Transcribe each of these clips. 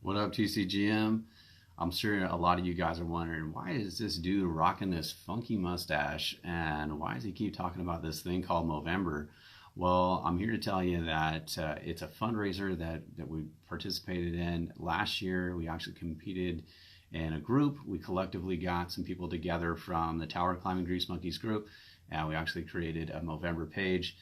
What up, TCGM? I'm sure a lot of you guys are wondering, why is this dude rocking this funky mustache and why does he keep talking about this thing called Movember? Well, I'm here to tell you that it's a fundraiser that we participated in last year. We actually competed in a group. We collectively got some people together from the Tower Climbing Grease Monkeys group, and we actually created a Movember page,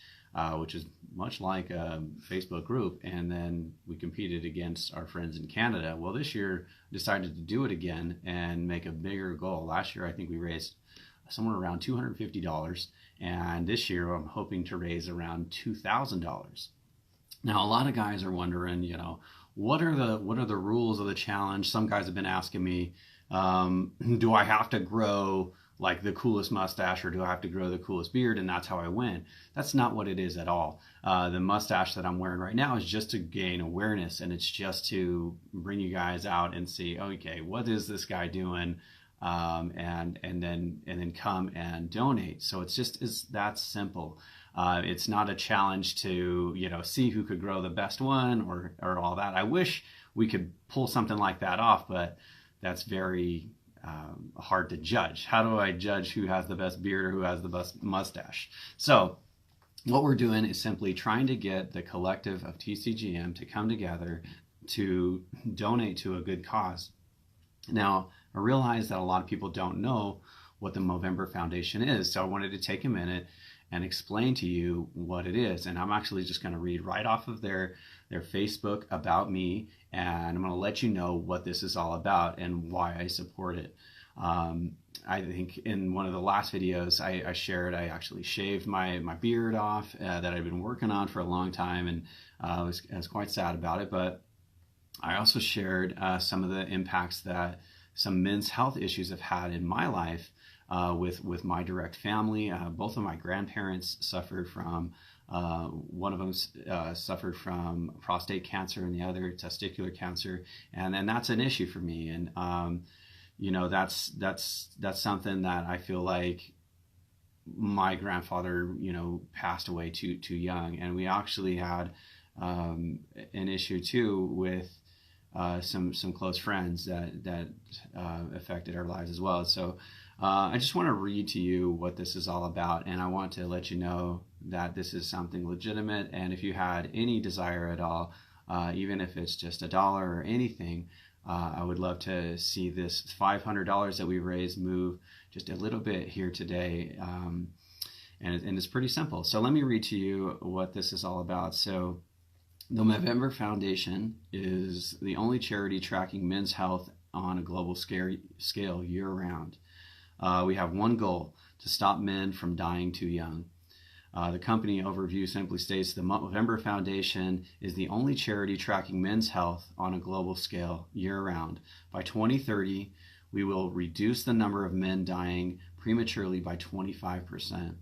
which is much like a Facebook group, and then we competed against our friends in Canada. Well, this year decided to do it again and make a bigger goal. Last year I think we raised somewhere around $250, and this year I'm hoping to raise around $2,000. Now a lot of guys are wondering, what are the rules of the challenge? Some guys have been asking me, do I have to grow like the coolest mustache, or do I have to grow the coolest beard and that's how I win? That's not what it is at all. The mustache that I'm wearing right now is just to gain awareness, and it's just to bring you guys out and see, okay, what is this guy doing? And then come and donate. So it's that simple. It's not a challenge to see who could grow the best one or all that. I wish we could pull something like that off, but that's very hard to judge. How do I judge who has the best beard or who has the best mustache? So what we're doing is simply trying to get the collective of TCGM to come together to donate to a good cause. Now, I realize that a lot of people don't know what the Movember Foundation is, so I wanted to take a minute and explain to you what it is. And I'm actually just going to read right off of their Facebook about me, and I'm going to let you know what this is all about and why I support it. I think in one of the last videos I shared, I actually shaved my beard off that I've been working on for a long time, and I was quite sad about it. But I also shared some of the impacts that some men's health issues have had in my life with my direct family. Both of my grandparents suffered from, one of them suffered from prostate cancer and the other testicular cancer, and that's an issue for me. And that's something that I feel like my grandfather passed away too young, and we actually had an issue too with some close friends that affected our lives as well. So I just want to read to you what this is all about, and I want to let you know that this is something legitimate, and if you had any desire at all, even if it's just $1 or anything, I would love to see this $500 that we raised move just a little bit here today, and it's pretty simple. So let me read to you what this is all about. So the Movember Foundation is the only charity tracking men's health on a global scale year-round. We have one goal: to stop men from dying too young. The company overview simply states the Movember Foundation is the only charity tracking men's health on a global scale year-round. By 2030, we will reduce the number of men dying prematurely by 25%.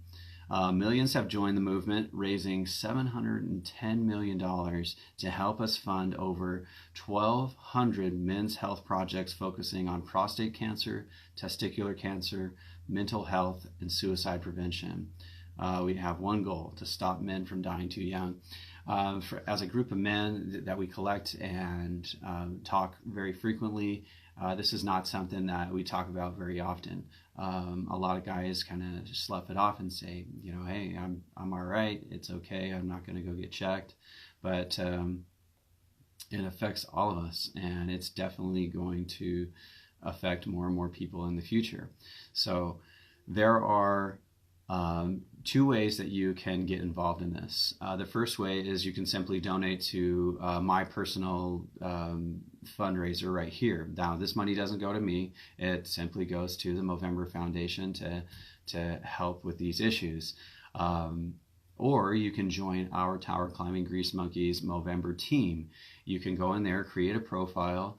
Millions have joined the movement, raising $710 million to help us fund over 1,200 men's health projects focusing on prostate cancer, testicular cancer, mental health, and suicide prevention. We have one goal: to stop men from dying too young. As a group of men that we collect and talk very frequently, this is not something that we talk about very often. A lot of guys kind of just slough it off and say, hey, I'm all right, it's okay, I'm not going to go get checked. But it affects all of us, and it's definitely going to affect more and more people in the future. So there are two ways that you can get involved in this. The first way is you can simply donate to my personal fundraiser right here. Now, this money doesn't go to me. It simply goes to the Movember Foundation to help with these issues. Or you can join our Tower Climbing Grease Monkeys Movember team. You can go in there, create a profile.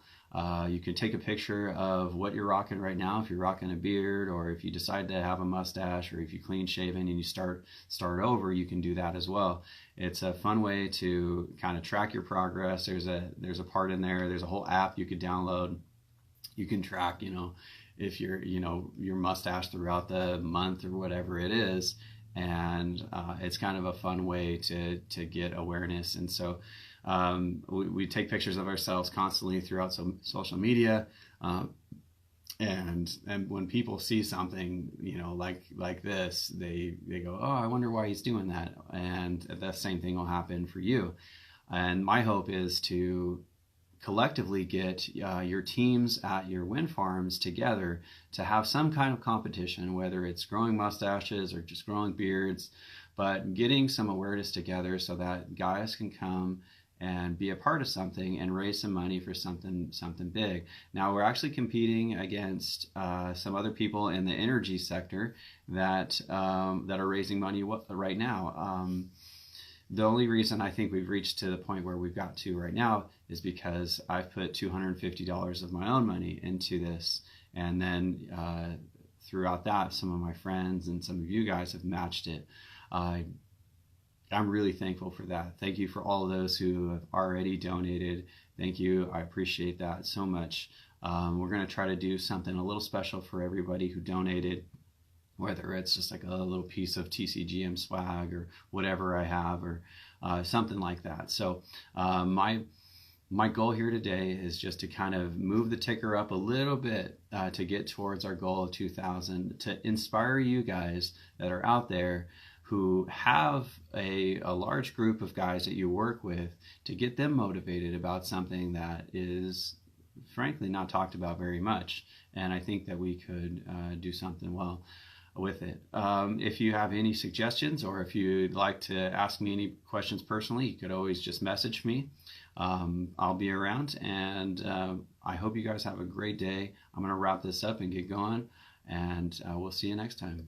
You can take a picture of what you're rocking right now, if you're rocking a beard, or if you decide to have a mustache, or if you're clean shaven and you start over, you can do that as well. It's a fun way to kind of track your progress. There's a part in there, there's a whole app you could download. You can track, if your mustache throughout the month or whatever it is. And it's kind of a fun way to get awareness. And so we take pictures of ourselves constantly throughout some social media. And when people see something, like this, they go, oh, I wonder why he's doing that. And the same thing will happen for you. And my hope is to collectively get your teams at your wind farms together to have some kind of competition, whether it's growing mustaches or just growing beards, but getting some awareness together so that guys can come and be a part of something and raise some money for something big. Now we're actually competing against some other people in the energy sector that are raising money right now. The only reason I think we've reached to the point where we've got to right now is because I've put $250 of my own money into this, and then throughout that, some of my friends and some of you guys have matched it. I'm really thankful for that. Thank you for all of those who have already donated. Thank you. I appreciate that so much. We're going to try to do something a little special for everybody who donated, whether it's just like a little piece of TCGM swag or whatever I have, or something like that. So my goal here today is just to kind of move the ticker up a little bit to get towards our goal of 2,000, to inspire you guys that are out there who have a large group of guys that you work with, to get them motivated about something that is frankly not talked about very much. And I think that we could do something well with it. If you have any suggestions, or if you'd like to ask me any questions personally, you could always just message me. I'll be around, and I hope you guys have a great day. I'm going to wrap this up and get going, and we'll see you next time.